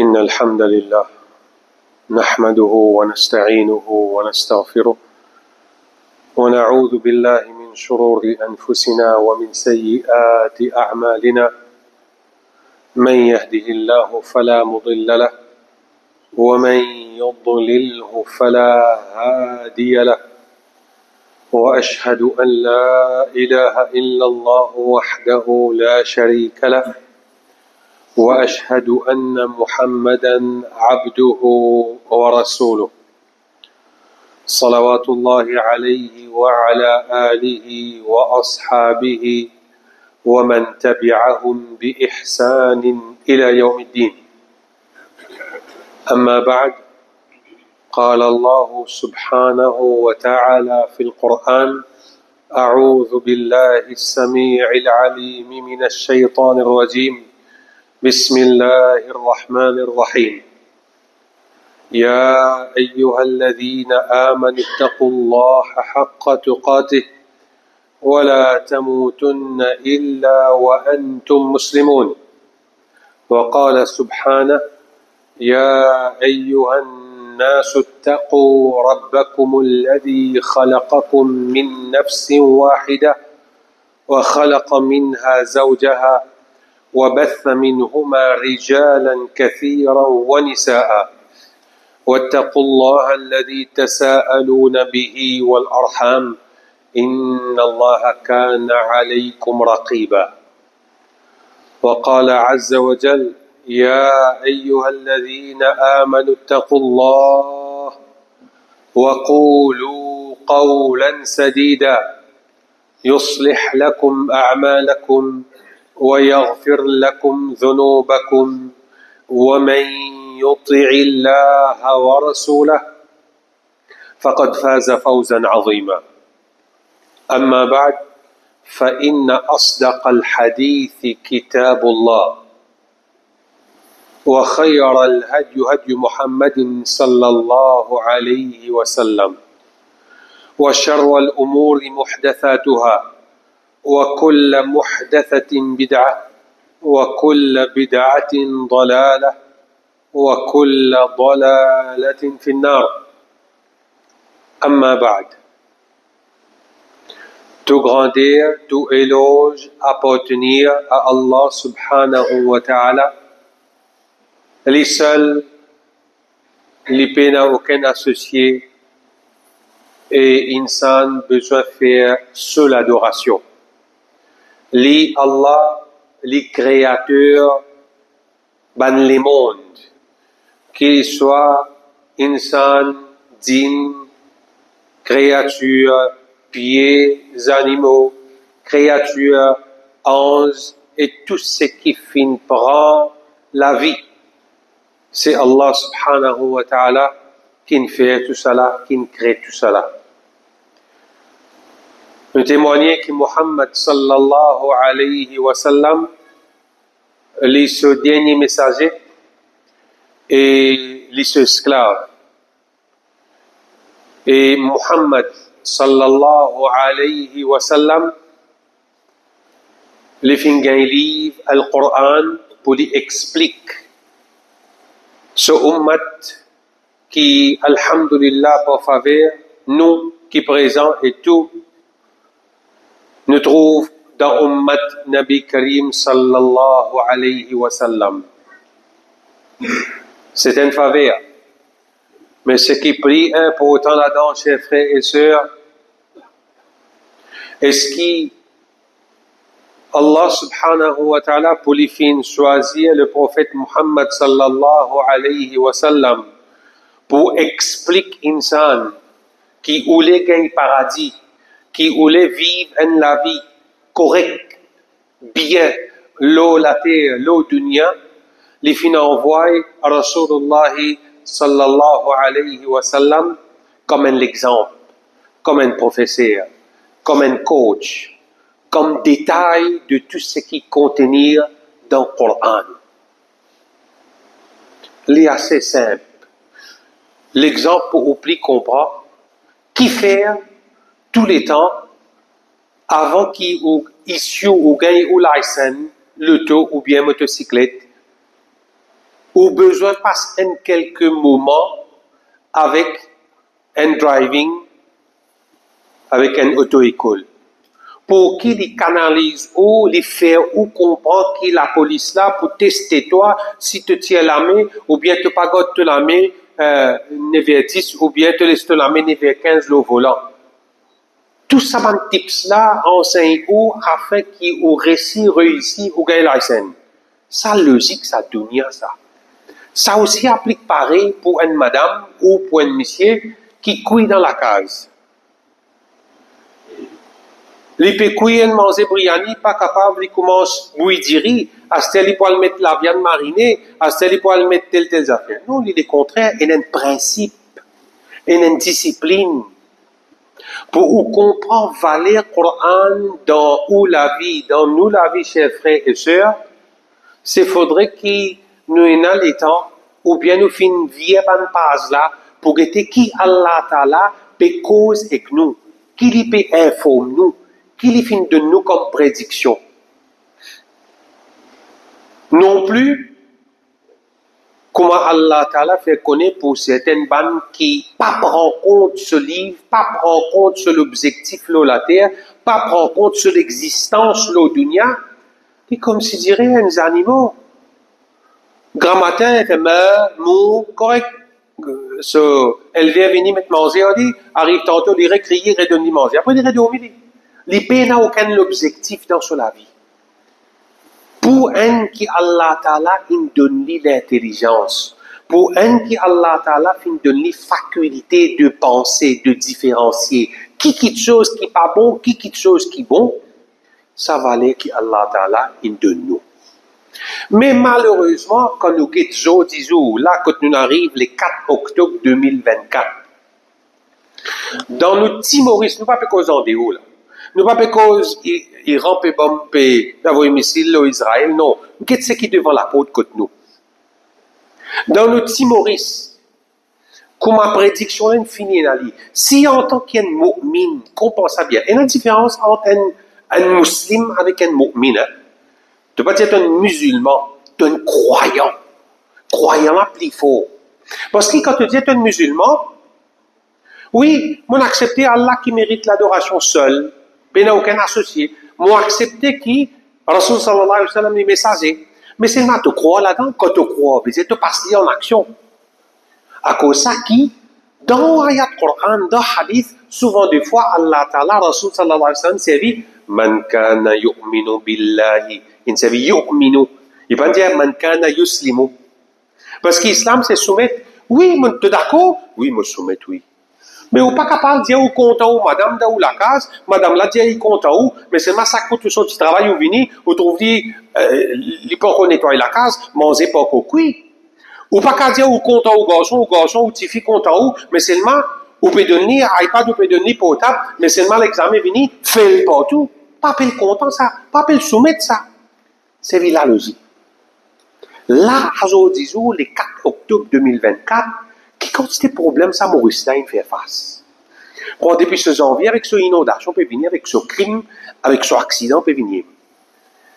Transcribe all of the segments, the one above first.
إن الحمد لله نحمده ونستعينه ونستغفره ونعوذ بالله من شرور أنفسنا ومن سيئات أعمالنا. من يهده الله فلا مضل له ومن يضلله فلا هادي له، وأشهد أن لا إله إلا الله وحده لا شريك له، وأشهد أن محمدا عبده ورسوله صلوات الله عليه وعلى آله وأصحابه ومن تبعهم بإحسان إلى يوم الدين. أما بعد، قال الله سبحانه وتعالى في القرآن: أعوذ بالله السميع العليم من الشيطان الرجيم، بسم الله الرحمن الرحيم. يا أيها الذين آمنوا اتقوا الله حق تقاته ولا تموتن إلا وأنتم مسلمون. وقال سبحانه: يا أيها الناس اتقوا ربكم الذي خلقكم من نفس واحدة وخلق منها زوجها وبث منهما رجالا كثيرا ونساء، واتقوا الله الذي تساءلون به والأرحام إن الله كان عليكم رقيبا. وقال عز وجل: يا أيها الذين آمنوا اتقوا الله وقولوا قولا سديدا يصلح لكم أعمالكم ويغفر لكم ذنوبكم، ومن يطع الله ورسوله فقد فاز فوزا عظيما. أما بعد، فإن أصدق الحديث كتاب الله، وخير الهدي هدي محمد صلى الله عليه وسلم، وشر الأمور محدثاتها، وكل محدثة بدعة، وكل بدعة ضلالة، وكل ضلالة في النار. أما بعد. Tout grandeur, tout éloge appartenir à Allah subhanahu wa ta'ala. Les seuls, les peines n'a aucun associé, et insan besoin faire seule adoration. Li Allah, li créateur, ban les mondes, qu'il soit insan, djinn, créatures, pieds, animaux, créatures, anges, et tout ce qui finit prend la vie. C'est Allah subhanahu wa ta'ala qui fait tout cela, qui crée tout cela. Nous témoignons que Muhammad sallallahu alayhi wa sallam, ce dernier messager, et ce esclave. Et Muhammad sallallahu alayhi wa sallam, les fingain livre Al-Qur'an pour lui expliquer ce ummat qui, alhamdulillah, pour faveur, nous qui présents et tout, nous trouve dans ummat Nabi Karim sallallahu alayhi wa sallam. C'est une faveur. Mais ce qui est plus important là-dedans, chers frères et sœurs, est-ce qu'Allah subhanahu wa ta'ala, pour les fins, choisir le prophète Muhammad sallallahu alayhi wa sallam pour expliquer insan qui voulait gagner paradis, qui voulait vivre la vie correcte, bien, l'eau, la terre, l'eau, dunya, les fins envoient à Rasulullah sallallahu alayhi wa sallam comme un exemple, comme un professeur, comme un coach, comme détail de tout ce qui contenir dans le Coran. C'est assez simple. L'exemple pour oublier comprendre qui fait tous les temps avant qu'il issue ou gagne ou license l'auto ou bien motocyclette ou besoin de passer quelques moments avec un driving, avec une auto-école. Pour qu'il y canalise ou les faire ou comprendre que la police là pour tester toi si tu tiens la main ou bien tu pas te la main 9h10 ou bien tu laisses la main 9h15 le volant. Tout ça, ces tips-là, enseignent ou afin qu'ils aient réussi ou gagné la scène. Ça, logique, ça devient ça. Ça aussi applique pareil pour une madame ou pour un monsieur qui couille dans la case. Les pécouilles manger briani, pas capable, ils commencent à bouillir, à ce tel, ils peuvent mettre la viande marinée, à ce tel, ils peuvent mettre telle affaire. Non, il est contraire, il y a un principe, il y a une discipline. Pour comprendre valeur Coran dans la vie, chers frères et sœurs, c'est faudrait qu'il nous ait le temps, ou bien nous finissons vie bonne page là, pour que qui Allah Ta'ala peut cause avec nous, qui lui peut informer nous, qui lui finit de nous comme prédiction. Non plus, comment Allah Ta'ala fait connaître pour certaines bandes qui pas prend compte ce livre, pas prend compte sur l'objectif de la terre, pas prend compte sur l'existence de la dunya, et comme si dirait uns animaux. Grand matin, il meurt, mou, correct. Elle vient venir mettre manger, on dit, arrive tantôt, il irait crier, il irait donner manger. Après, il irait dormir. Les pays n'a aucun objectif dans la vie. Pour un qui Allah Ta'ala, il donne l'intelligence. Pour un qui Allah Ta'ala, il donne les facultés de penser, de différencier. Qui quelque chose qui n'est pas bon, qui quelque chose qui est bon, ça valait qui Allah Ta'ala, il donne nous. Mais malheureusement, quand nous quittons disons, là, quand nous arrivons le 4 octobre 2024, dans nos petits Maurice, nous pas cause en déo, là. Nous pas cause Iran peut bomber d'avoir un missile au Israël, non. Qu'est-ce qui est devant la porte côté nous? Dans nos petits Maurice, comme ma prédiction est finie, si en tant qu'un mu'min, comprends ça bien, il y a une différence entre un musulman avec un mu'min, hein? Tu ne peux pas être un musulman, tu es un croyant. Croyant là plus fort. Parce que quand tu dis que tu es un musulman, oui, moi accepter Allah qui mérite l'adoration seul, il n'y a aucun associé. Moi accepter qui, Rasul sallallahu alayhi wa sallam, les messagers. Mais c'est là, tu crois là-dedans, quand tu crois, tu passes en action. À cause de ça qui, dans l'ayat Coran, dans le hadith, souvent des fois, Allah Ta'ala, Rasul sallallahu alayhi wa sallam, c'est dit, man kana yu'minu billahi. Il s'est dit yu'minu. Il va dire man kana yuslimu. Parce que l'islam c'est soumettre. Oui, tu es d'accord? Oui, me soumettre, oui. Mais on n'est pas capable de dire au compte où, madame da ou la case, madame là dit il compte où, mais c'est ça que tout ça du travail ou vini, ou trouve dit, il peut qu'on nettoyer la case, manger pas qu'au cuit. Ou pas qu'à dire au compte où garçon, ou tifi compte où, mais seulement, ou peut donner iPad, ou peut donner portable, mais seulement l'examen vini, fait le partout. Pas le content ça, pas le soumettre ça. C'est la logique. Là, aujourd'hui, le 4 octobre 2024, qui quantité de problèmes ça, Maurice Stein fait face. Bon, depuis ce janvier, avec ce inondation, peut venir, avec ce crime, avec ce accident, peut venir.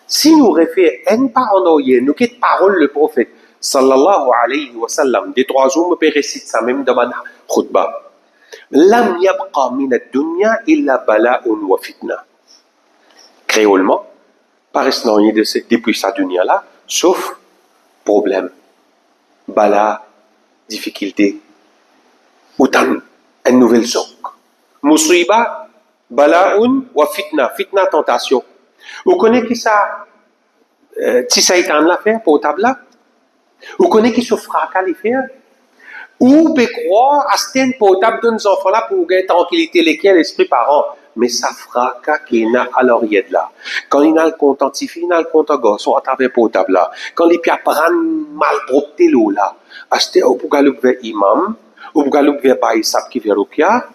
Si nous référons pas en arrière, nous quittons parole le prophète, sallallahu alayhi wa sallam, des 3 jours, me peut réciter ça même dans ma khutbah. Lam yabqa min ad-dunya illa bala'un wa fitna. Créolement, pas restant depuis sa dunya là, sauf problème, bala, difficulté, ou une nouvelle sorte. Musiba, bala'un wa fitna, fitna tentation. Vous connaissez qui ça, Tissaïtan l'a fait, portable là? Vous connaissez qui se fracas les faire? Ou peut croire à ce temps portable de nos enfants là pour gagner tranquillité, lesquels l'esprit parent. Mais ça fracas qu'il a à l'oreillette là. Quand il a le compte antifi, il a le compte garçon à travers portable là. Quand les pieds prennent mal propre l'eau là. Acheter au Pougaloup vers imam, au Pougaloup vers Baïsap qui vers Okia.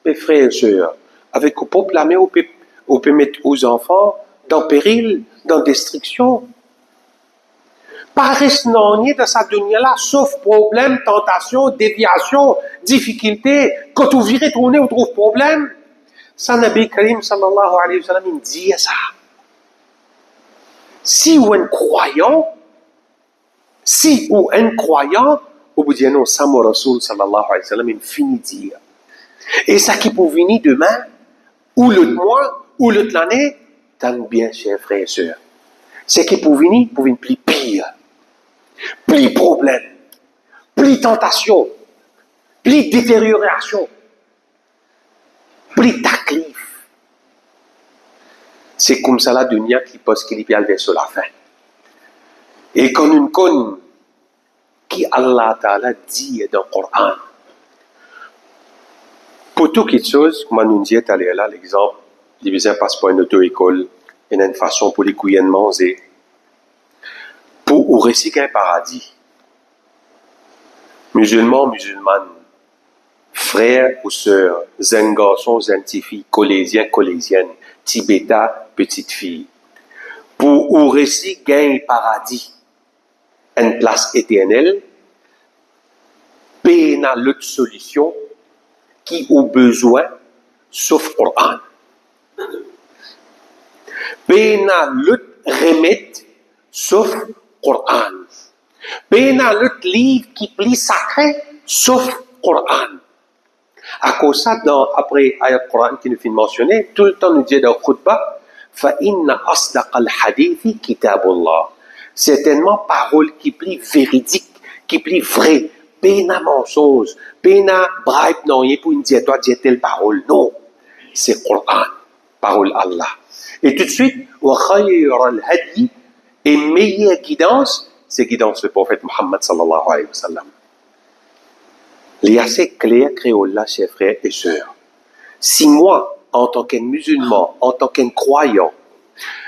Mes frères et sœurs, avec le peuple la main, on peut mettre aux enfants dans péril, dans destruction. Pas rester dans sa dunya là, sauf problème, tentation, déviation, difficulté. Quand vous virez tourner, vous trouvez problème. Ça, Nabi Karim sallallahu alayhi wa sallam, il dit ça. Si vous êtes croyant, Si ou un croyant, au bout d'un an, Samo Rasoul sallallahu alayhi wa sallam, il finit de dire. Et ça qui peut venir demain, ou l'autre mois, ou l'autre année, tant bien, chers frères et sœurs. Ce qui peut venir plus pire, plus problème, plus tentation, plus détérioration, plus taklif. C'est comme ça la dunya qui passe qu'il y a vers la fin. Et quand une conne qui Allah Ta'ala dit dans le Coran, pour toute quelque chose, comme on nous dit tout à l'heure là, l'exemple, diviser passe par une auto-école, et une façon pour les couillons de manger, pour ou réciter un paradis. Musulmans, musulmanes, frères ou sœurs, jeunes garçons, jeunes filles, collégiens, collégiennes, tibétains, petites filles, pour ou réciter un paradis, une place éternelle, payer l'autre solution qui ont besoin, sauf Coran. Payer l'autre remède, sauf Coran. Payer l'autre livre qui est plus sacré, sauf Coran. À cause ça, après ayat Coran qui nous fait mentionner, tout le temps nous dit dans le khutbah, فَإِنَّ أَصْدَقَ الْحَدِيثِ كِتَابُ اللَّهِ. Certainement, parole qui est plus véridique, qui est plus vraie. Pas mensonge, pas bribe, non, il pour une dire, toi, dire telle parole. Non, c'est Coran, parole Allah. Et tout de suite, وَخَيْرَ الْهَدِي, et meilleure guidance, c'est guidance du prophète Muhammad sallallahu alayhi wa sallam. Il est assez clair, créola, chers frères et sœurs. Si moi, en tant qu'un musulman, en tant qu'un croyant,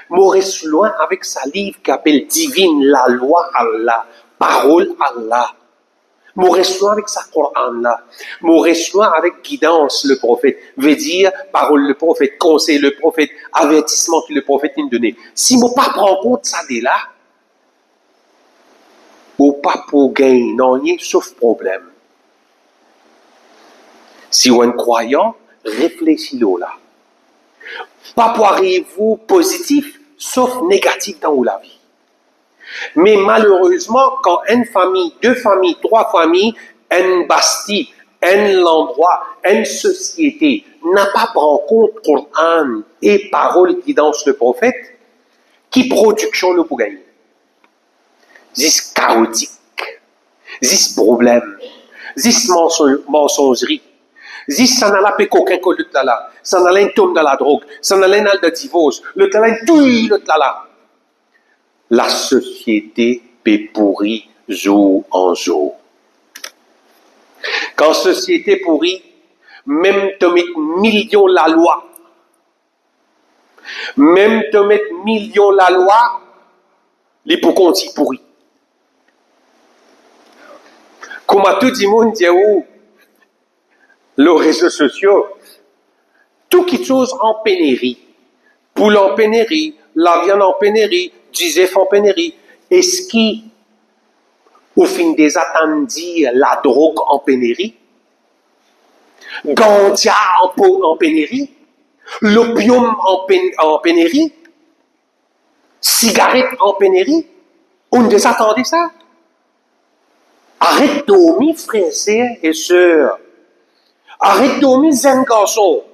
m'aurais loin avec sa livre qui appelle divine, la loi Allah, parole Allah, m'aurais loin avec sa Coran là, m'aurais loin avec guidance le prophète, veut dire parole le prophète, conseil le prophète, avertissement que le prophète nous donnait. Si moi pas prendre compte ça dès là, ou pas pour gagner, non, il y a sauf problème. Si vous êtes un croyant, réfléchissez-le là. Pas pour arriver positif, sauf négatif dans la vie. Mais malheureusement, quand une famille, deux familles, trois familles, une bastille, un endroit, une société n'a pas pris en compte Coran et paroles qui dansent le prophète, qui production le pour gagner. C'est chaotique, c'est problème, c'est mensongerie. Si ça n'a pas qu'aucun que l'autre là, ça n'a pas tombe dans la drogue, ça n'a pas de divorce, l'autre là, tout l'autre là. La société peut pourrir jour en jour. Quand société pourrit, même te mettre millions la loi, même te mettre millions la loi, les pour qu'on s'y pourrit. Comme à tout le monde dit où les réseaux sociaux, tout quelque chose en pénurie. Poule en pénurie, la viande en pénurie, du œuf en pénurie. Est-ce qui, au fin des attendus, la drogue en pénurie, ganja en pénurie, l'opium en pénurie, cigarette en pénurie, on ne s'attendait ça? Arrête dormir, frères et sœurs. Arrête dormir, zen garçon.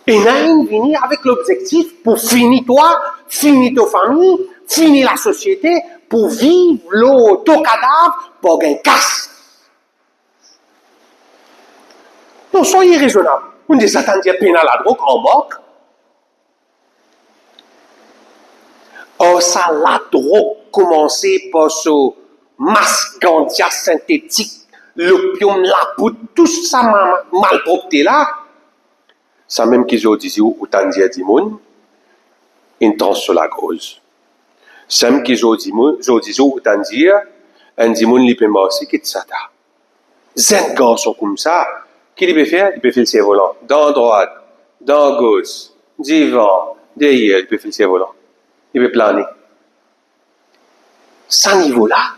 Et Naïm venir avec l'objectif pour finir toi, finir ta famille, finir la société, pour vivre ton cadavre, pour gagner casse. Donc soyez raisonnable. Vous ne attendez pas à la drogue en moque. Or ça, la drogue commençait par ce masque ganja synthétique, l'opium, la poudre, tout ça mal propre là. Ça même qu'ils ont dit, ou t'en dit à Dimoun, une trans sur la cause. Ça même qu'ils ont dit, ou t'en dit, un Dimoun, il peut marcher, qui ça t'a. Zen garçon comme ça, qu'il peut faire? Il peut faire le cerf-volant. Dans droite, dans gauche, devant, derrière, il peut faire le cerf-volant. Il peut planer. Ça niveau-là,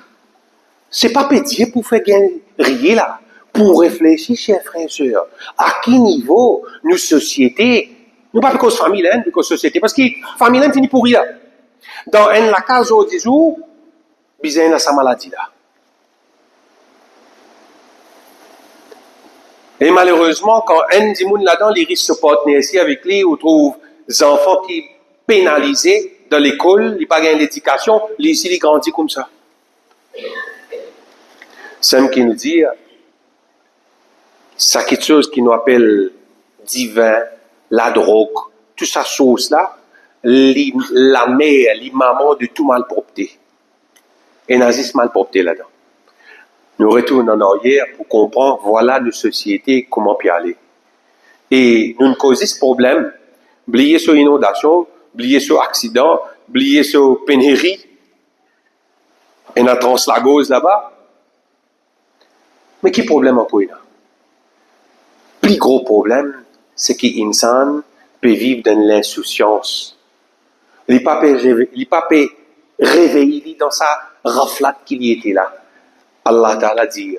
c'est pas petit pour faire gagner rien là. Pour réfléchir, chers frères et sœurs, à quel niveau nous, société, nous pas parce que famille, parce que société, parce que famille, finit pour rien. Dans la case au 10 jours, puis il a sa maladie là. Et malheureusement, quand un dimoun là-dedans, les risques se portent ici avec lui, on trouve des enfants qui pénalisés dans l'école, ils pas gagnent l'éducation, ici, ils grandissent comme ça. C'est ce qui nous dit, c'est quelque chose qui nous appelle divin, la drogue, toute sa chose là, la mère, les mamans de tout malpropreté. Et nazis malpropreté là-dedans. Nous retournons en arrière pour comprendre, voilà nos sociétés, comment puis aller. Et nous causons ce problème, oublier sur inondation, oublier sur accident, oublier sur pénurie, et dans Translagos là-bas. Mais quel problème encore là? Le plus gros problème, c'est qu'insan peut vivre dans l'insouciance. Il ne peut pas réveiller dans sa raflate qu'il était là. Allah Ta'ala dit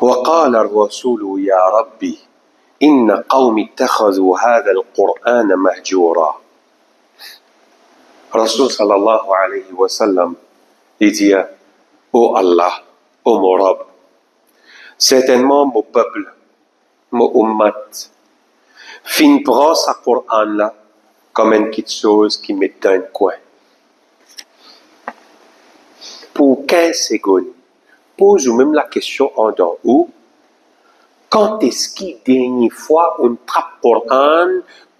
وقال الرسول يا ربي إن قوم اتخذوا هذا القرآن مهجورا. Rasul sallallahu alayhi wa sallam dit ô Allah, ô mon Rabb, certainement mon peuple, mon ummat, fin prend sa Coran là comme une petite chose qui met dans un coin. Pour 15 secondes, pose même la question en dehors où, quand est-ce que dernière fois on trappe Coran,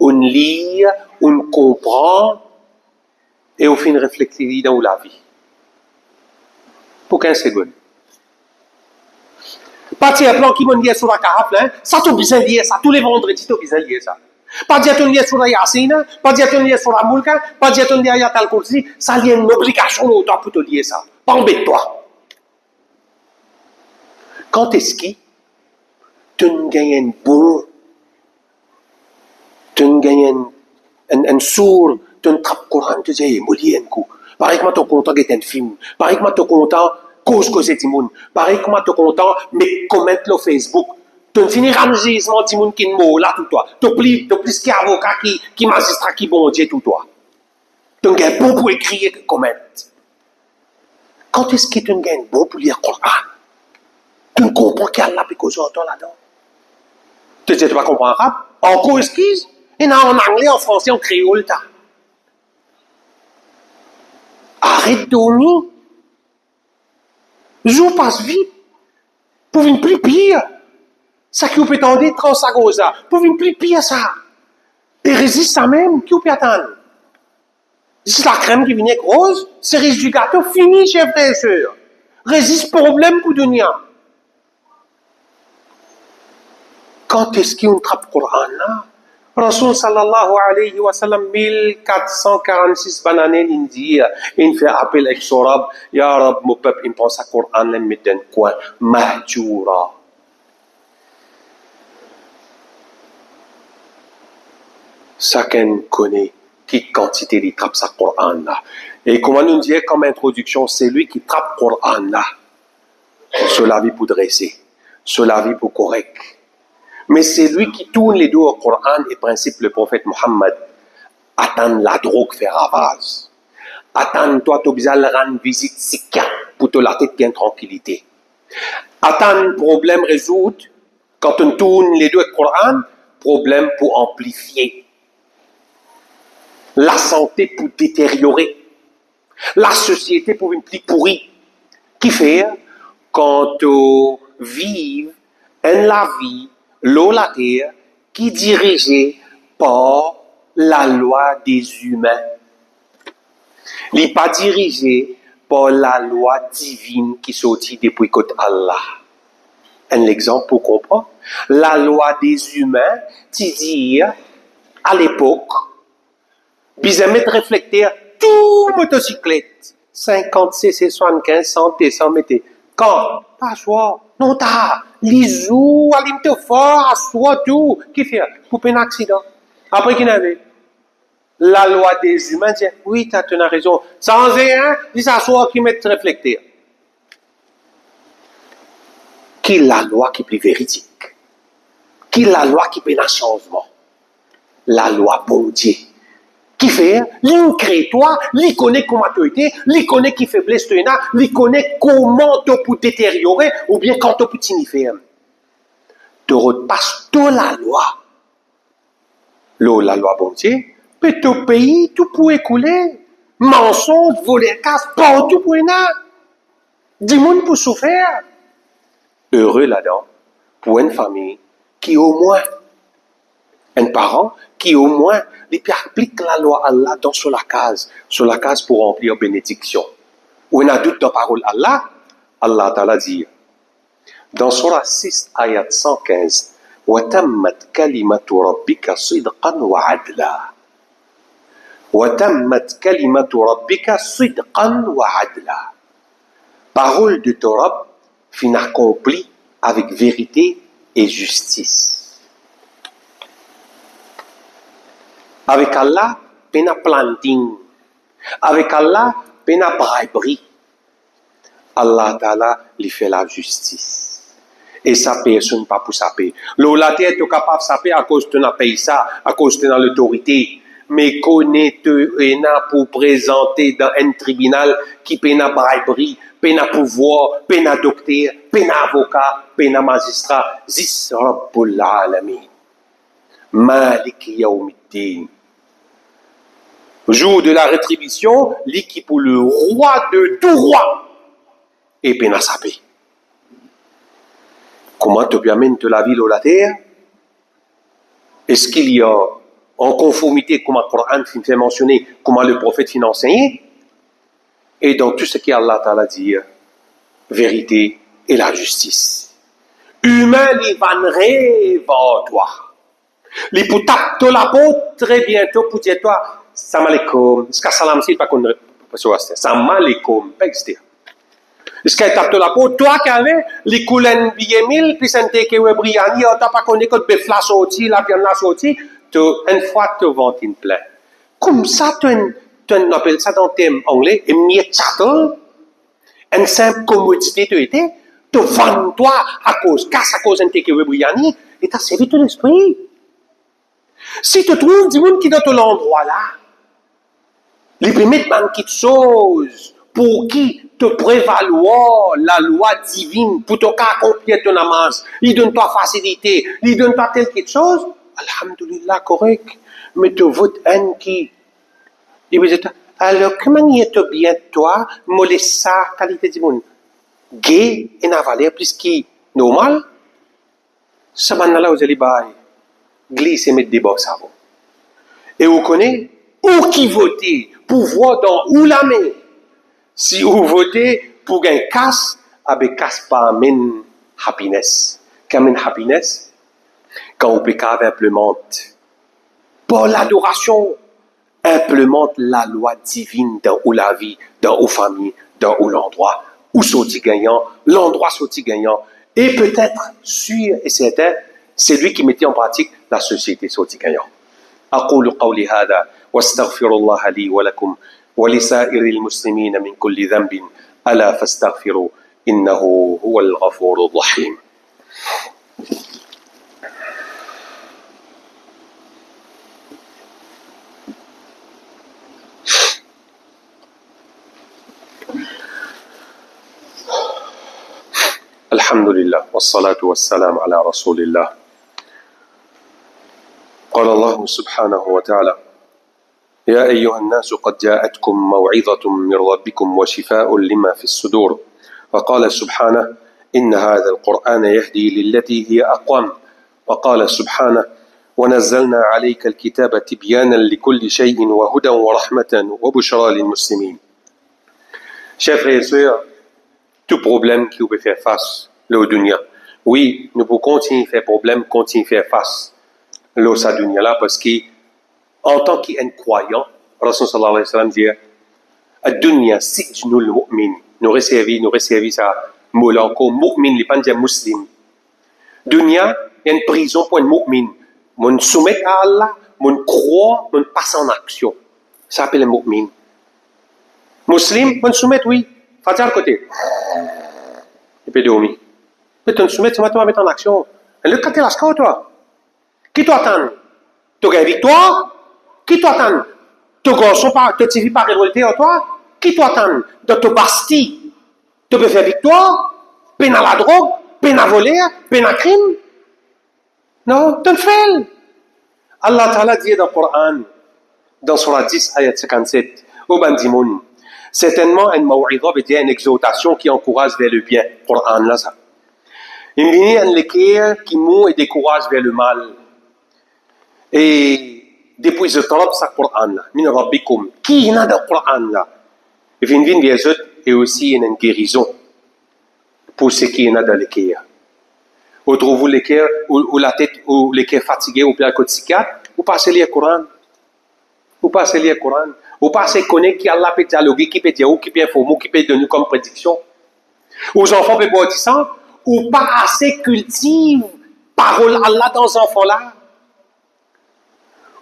on lit, on comprend, et on fait une réflexion dans la vie? Pour 15 secondes. Pas dire plan qui m'ont dit sur la carafe, ça tu besoin de lire ça, tous les vendredis tu besoin de lire ça. Pas dire tu lis sur la Yassine, pas dire tu lis sur la Mulka, pas dire tu lis Ayat al-Kursi, ça y a une obligation autant pour te lire ça. Pas embête-toi. Quand est-ce que tu gagnes un bon, tu gagnes un sourd, tu trappes Coran, tu dis, moi, un coup. Pareil que moi, tu es content d'être un film. Pareil que moi, tu es content cause c'est Timoun. Pareil que moi, tu es content, mais commente le Facebook. Tu finis un gisement Timoun qui est mot là, tout toi. Tu plus qu'avocat qui magistrat qui bon Dieu, tout toi. Tu gagnes bon pour écrire, commente. Quand est-ce que tu gagnes bon pour lire Coran? Tu ne comprends qu'Allah peut causer en toi là-dedans. Tu dis, tu vas comprendre arabe? Encore excuse? Et non, en anglais, en français, en créole, t'as. Arrête de dormir. Le jour passe vite. Pour une plus pire. Ça qui vous peut attendre, transagosa. Pour une plus pire, ça. Et résiste ça même, qui vous peut attendre? C'est la crème qui vient avec rose, cerise du gâteau, fini, chef frère et sœur. Résiste problème pour dunia. Quand est-ce qu'on trappe le Coran là? Rasul sallallahu alayhi wa sallam, 1446 bananes, il dit, il fait appel avec son Rab, Ya Rab, mon peuple, il pense à Coran, il met dans le coin, mahjoura. Chacun connaît qui quantité il trappe sa Coran là. Et comme on nous dit comme introduction, c'est lui qui trappe Coran là. Sur la vie pour dresser, sur la vie pour correct. Mais c'est lui qui tourne les deux au Coran et principe le prophète Mohammed. Attends la drogue faire ravage. Attends toi tu besoin rendre visite sika pour te la tête bien tranquillité. Attends problème résoudre quand on tourne les deux au Coran, problème pour amplifier. La santé pour détériorer. La société pour une plus pourrie. Qui fait quand on vive en la vie l'eau la terre qui est dirigée par la loi des humains. Il n'est pas dirigé par la loi divine qui sortit depuis côté Allah. Un exemple pour comprendre. La loi des humains, qui dit à l'époque, ils aimaient réfléchir tout motocyclette, 50 cc, 75, 100 100 mettez. Quand? Pas soi. Non, t'as les ou, alimte fort, à soi, tout. Qui fait? Pour un accident. Après qu'il avait. La loi des humains dit, oui, tu as raison. Sans rien, il s'assoit qui met réfléchir. Qui est la loi qui est plus véridique? Qui est la loi qui peut un changement? La loi bon Dieu. qui fait, l'in crée toi, l'y connaît comment tu été, l'y connaît qui faiblesse tu as, l'y connaît comment tu peux détériorer, ou bien quand tu peux t'iniférer. Tu repasses toute la loi. La loi bon Dieu, mais ton pays, tout peut écouler. Mensonge, voler, casse, partout pour une âme. Dis-moi pour souffrir. Heureux là-dedans, pour une famille qui au moins, un parent qui au moins, il applique la loi Allah dans sur la case pour remplir bénédiction. Ou un adulte dans parole Allah, Allah Ta'ala dit, dans Surah 6, ayat 115, وَتَمَّتْ كَلِمَةُ رَبِّكَ صِدْقًا وَعَدْلًا وَتَمَّتْ كَلِمَةُ رَبِّكَ صِدْقًا وَعَدْلًا. Parole de Torah fin accomplie avec vérité et justice. Avec Allah, pena planting. Avec Allah, pena briberie. Allah Ta'ala lui fait la justice. Et sa personne pas pour saper. La terre est capable de saper à cause de la paye ça, à cause de l'autorité. Mais connaît-tu pour présenter dans un tribunal qui pena briberie, pena pouvoir, pena docteur, pena avocat, pena magistrat. Zis Rabbul Alamin. Malik Yawmiddin. Jour de la rétribution, l'équipe pour le roi de tout roi. Et pena saper. Comment te permets-tu la vie de la terre? Est-ce qu'il y a, en conformité, comme le Coran fait mentionner, comment le prophète fait enseigner? Et dans tout ce qu'Allah Ta'ala dit, vérité et la justice. Humain, les vannerait vers toi. Les pour taper la peau très bientôt pour dire toi, salam alaikum. Est-ce que salam c'est pas qu'on ne salam alaikum, pas exister. Est-ce qu'elle tape la peau, toi qui avais les couleurs bien mille, puis c'est un takeaway briani, on t'a pas connu que le flash sorti, la viande la sorti, une fois tu vends une plaie. Comme ça, tu appelles ça dans le terme anglais, un mieux chattel, une simple commodité tu étais, tu vends toi à cause d'un takeaway briani, et tu as servi ton esprit. Si tu trouves du monde qui est dans l'endroit là, les premières petites choses, pour qui te prévaloir la loi divine, pour te accomplir ton namaz, il donne toi facilité, il donne toi telle quelque chose, alhamdulillah, correct, mais tu votes un qui, il dit, alors comment y est bien toi, mollet ça, qualité du monde, gay et n'a valeur plus qui normal, ça m'a là vous allez bailler, glisse et mettre des boss à vous. Et vous connaissez, où qui voter, pour voir dans où la main. Si vous votez pour un casse, avec casse pas amène happiness. Quand amène happiness, quand on peut implémente, pour l'adoration, implémente la loi divine dans où la vie, dans où famille, dans où l'endroit, où sorti gagnant, l'endroit sorti gagnant, et peut-être sûr et certain, c'est lui qui mettait en pratique la société sorti gagnant. أقول قولي هذا واستغفر الله لي ولكم ولسائر المسلمين من كل ذنب ألا فاستغفروا إنه هو الغفور الرحيم. الحمد لله والصلاة والسلام على رسول الله. قال الله سبحانه وتعالى: يا أيها الناس قد جاءتكم موعظة من ربكم وشفاء لما في الصدور. وقال سبحانه: إن هذا القرآن يهدي للتي هي أقوم. وقال سبحانه: ونزلنا عليك الكتاب تبيانا لكل شيء وهدى ورحمة وبشرى للمسلمين. Chers frères et sœurs, tout problème qui vous peut faire face, le dunya. Oui, nous pouvons continuer à faire problème, continuer à faire face, le sa dunya là, parce que en tant qu'un croyant, Rasul sallallahu alayhi wa sallam dit Ad-dunya sijnul mu'min. Nous recevons ça, mot là encore, mu'min, les pas dire muslim. Dunya, il y a une prison pour un mu'min. Mon soumet à Allah, mon croit, mon passe en action. Ça s'appelle un mu'min. Muslim, mon soumet, oui. Fatiha à côté. Et puis dormir. Mais ton soumet, c'est maintenant à mettre en action. Et le cas de la score, toi. Qui t'attend? Tu as une victoire? Qui t'attend? Tu garçon pas, tu t'y pas révolté en toi? Qui t'attend? De te basti? Tu peux faire victoire? Peine à la drogue? Peine à voler? Peine à crime? Non, tu le fais. Allah Ta'ala dit dans le Coran, dans Surah 10, ayat 57, au Bandimoun, certainement, une maw'idha veut dire une exhortation qui encourage vers le bien. Coran là, ça. Il y a un l'équerre qui mou et décourage vers le mal. Et depuis je trouve ça Coran là, min rabbikum, qui y a dans le Coran là? Et vin et aussi une guérison pour ceux qui y a dans l'équerre. Ou trouvez-vous l'équerre, ou la tête, ou l'équerre fatigué, ou bien côté psychiatre, ou passez lire le Coran. Ou passez lire le Coran. Ou passez connaître qui Allah peut dialoguer, qui peut dire, ou qui peut informer, qui peut donner comme prédiction. Aux enfants peuvent voir ça, ou pas assez cultive parole Allah dans les enfants là.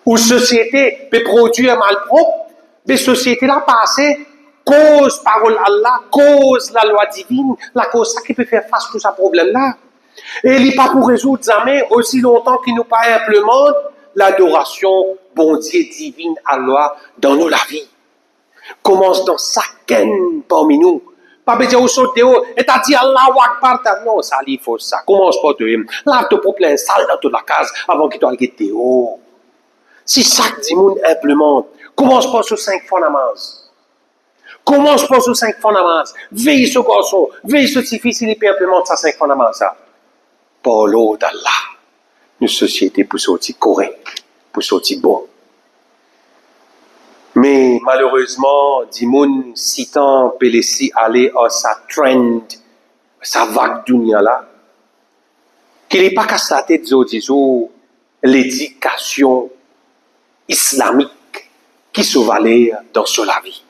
Ou société peut produire un malpropre, mais société là pas assez cause parole Allah, cause la loi divine, la cause ça qui peut faire face à tout ce problème là. Et il n'est pas pour résoudre jamais aussi longtemps qu'il nous pas implémente l'adoration bon Dieu divine Allah dans nos la vie. Commence dans chacun parmi nous. Pas besoin de sauter haut et t'as dit Allah Akbar. Non, ça il faut ça. Commence pas de lave ton propre sale dans toute la case avant qu'il te guette haut. Si chaque dimanche implémente, commence pas sur 5 fois namaz. Commence pas sur 5 fois namaz. Veille ce garçon, veille ce petit fils, il peut implémenter ça 5 fois namaz. Par l'eau d'Allah, une société pour sortir correct, pour sortir bon. Mais malheureusement, Dimoun, si tant peut laisser aller à sa trend, sa vague dunya là, qu'il n'est pas qu'à sa tête, disons, l'éducation islamique qui se valait dans la vie.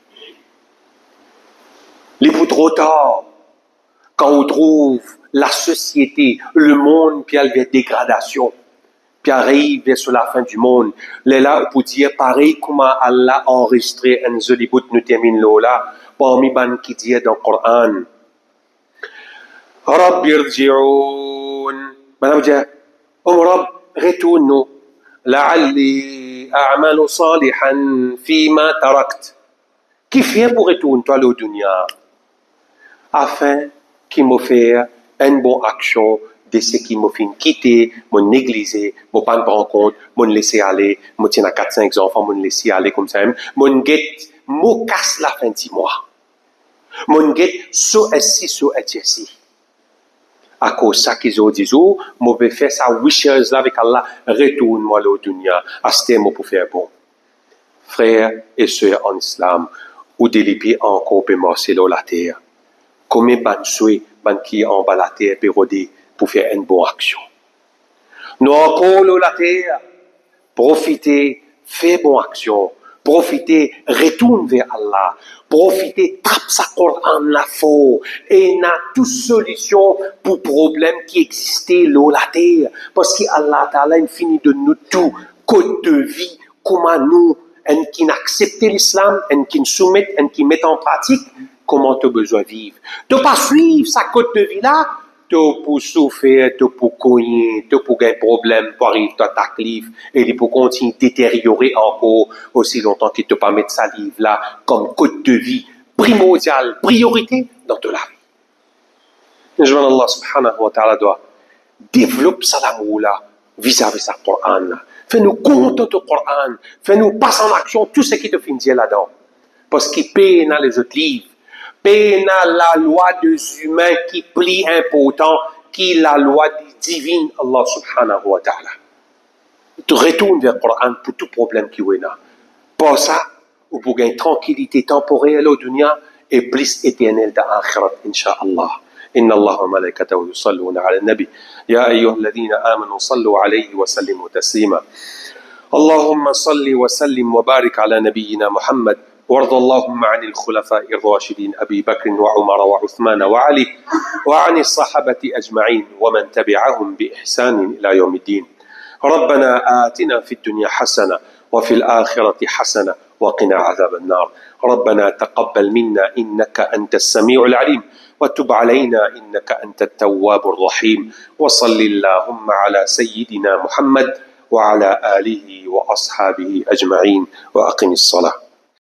Les pour trop tard, quand on trouve la société, le monde, puis elle vient dégradation, puis arrive vers sur la fin du monde. Là, pour dire pareil comme Allah a enregistré un joli bout nous termine là, parmi ban qui dit dans le Coran. Rabbi irji'un. Madame dit, Rab, retourne-nous. La'alli a'malu salihan fima tarakt. Qui fait pour retourner toi au dunya? Afin qu'il m'offre une bonne action de ce qui m'a fait quitter, m'a négligé, m'a pas prendre compte, m'a laissé aller, m'a tient à 4-5 enfants, m'a laissé aller comme ça, m'a guette, m'a casse la fin du mois. M'a guette, so ici, so ici. À cause ça qu'ils ont dit, m'a vais faire ça wishes là avec Allah, retourne-moi au dunya, à ce temps pour faire bon. Frères et sœurs en islam, ou des lipiers encore peut marcher dans la terre. Combien de souhaits, qui en bas la terre peut rôder pour faire une bonne action. Nous encore la terre, profitez, faites bonne action, profitez, retourne vers Allah, profitez, tape sa Coran la faux, et n'a toute solution pour problème qui existait dans la terre, parce que Allah Ta'ala infini de nous tout, code de vie, comment nous, qui n'acceptent l'islam, qui nous soumettent, qui mettent en pratique, comment tu as besoin de vivre. Tu ne pas suivre sa côte de vie là, tu pour souffrir, tu pour cogner, tu pour gagner problème, pour arriver à ta livre, et il pour continuer à détériorer encore aussi longtemps que tu ne pas mettre sa livre là comme côte de vie primordiale, priorité dans toute la vie. Je veux Allah subhanahu wa ta'ala doit développer ça l'amour là vis-à-vis sa Coran là. Fais-nous compte du Coran, fais-nous passer en action tout ce qui te fait dire là-dedans. Parce qu'il paye dans les autres livres. Paye dans la loi des humains qui plie important, qui est la loi divine, Allah subhanahu wa ta'ala. Tu retournes vers le Coran pour tout problème qui est là. Pour ça, ou pour gagner tranquillité temporaire au dunya et plus éternelle dans l'akhirat, incha'Allah. إن الله وملائكته يصلون على النبي يا أيها الذين آمنوا صلوا عليه وسلموا تسليما اللهم صل وسلم وبارك على نبينا محمد وارض اللهم عن الخلفاء الراشدين أبي بكر وعمر وعثمان وعلي وعن الصحابة أجمعين ومن تبعهم بإحسان إلى يوم الدين ربنا آتنا في الدنيا حسنة وفي الآخرة حسنة وقنا عذاب النار ربنا تقبل منا إنك أنت السميع العليم وتب علينا إنك أنت التواب الرحيم وصل اللهم على سيدنا محمد وعلى آله وأصحابه أجمعين وأقم الصلاة